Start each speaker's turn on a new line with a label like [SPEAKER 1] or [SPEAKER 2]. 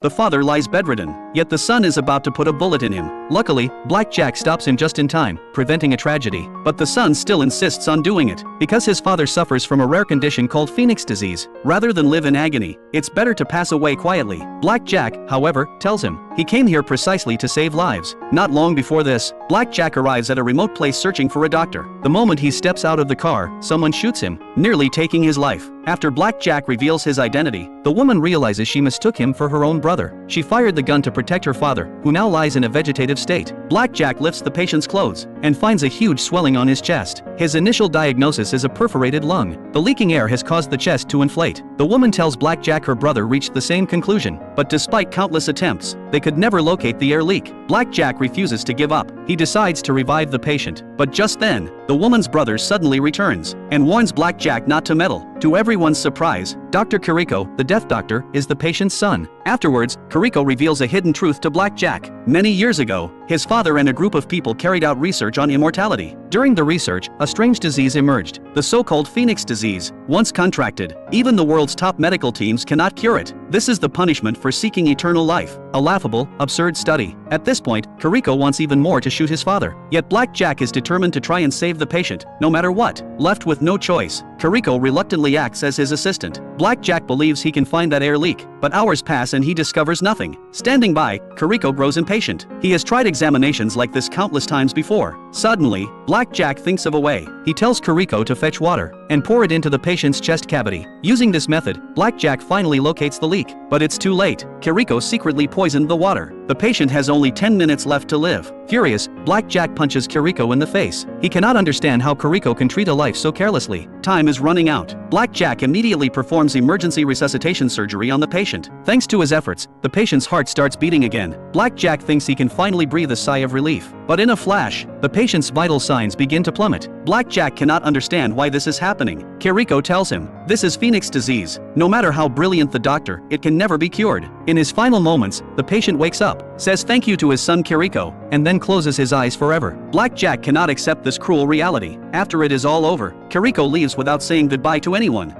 [SPEAKER 1] The father lies bedridden, yet the son is about to put a bullet in him. Luckily, Black Jack stops him just in time, preventing a tragedy. But the son still insists on doing it. Because his father suffers from a rare condition called Phoenix disease, rather than live in agony, it's better to pass away quietly. Black Jack, however, tells him he came here precisely to save lives. Not long before this, Black Jack arrives at a remote place searching for a doctor. The moment he steps out of the car, someone shoots him, nearly taking his life. After Black Jack reveals his identity, the woman realizes she mistook him for her own brother. She fired the gun to protect her father, who now lies in a vegetative state. Black Jack lifts the patient's clothes and finds a huge swelling on his chest. His initial diagnosis is a perforated lung. The leaking air has caused the chest to inflate. The woman tells Black Jack her brother reached the same conclusion, but despite countless attempts, they could never locate the air leak. Black Jack refuses to give up. He decides to revive the patient, but just then, the woman's brother suddenly returns and warns Black Jack not to meddle. To everyone's surprise, Dr. Kiriko, the death doctor, is the patient's son. Afterwards, Kiriko reveals a hidden truth to Black Jack. Many years ago, his father and a group of people carried out research on immortality. During the research, a strange disease emerged, the so-called Phoenix disease. Once contracted, even the world's top medical teams cannot cure it. This is the punishment for seeking eternal life. A laughable, absurd study. At this point, Kiriko wants even more to shoot his father. Yet Black Jack is determined to try and save the patient, no matter what. Left with no choice, Kiriko reluctantly acts as his assistant. Black Jack believes he can find that air leak, but hours pass and he discovers nothing. Standing by, Kiriko grows impatient. He has tried examinations like this countless times before. Suddenly, Black Jack thinks of a way. He tells Kiriko to fetch water and pour it into the patient's chest cavity. Using this method, Black Jack finally locates the leak, but it's too late. Kiriko secretly poisoned the water. The patient has only 10 minutes left to live. Furious, Black Jack punches Kiriko in the face. He cannot understand how Kiriko can treat a life so carelessly. Time is running out. Black Jack immediately performs emergency resuscitation surgery on the patient. Thanks to his efforts, the patient's heart starts beating again. Black Jack thinks he can finally breathe a sigh of relief. But in a flash, the patient's vital signs begin to plummet. Black Jack cannot understand why this is happening. Kiriko tells him, this is Phoenix disease. No matter how brilliant the doctor, it can never be cured. In his final moments, the patient wakes up, says thank you to his son Kiriko, and then closes his eyes forever. Black Jack cannot accept this cruel reality. After it is all over, Kiriko leaves without saying goodbye to anyone.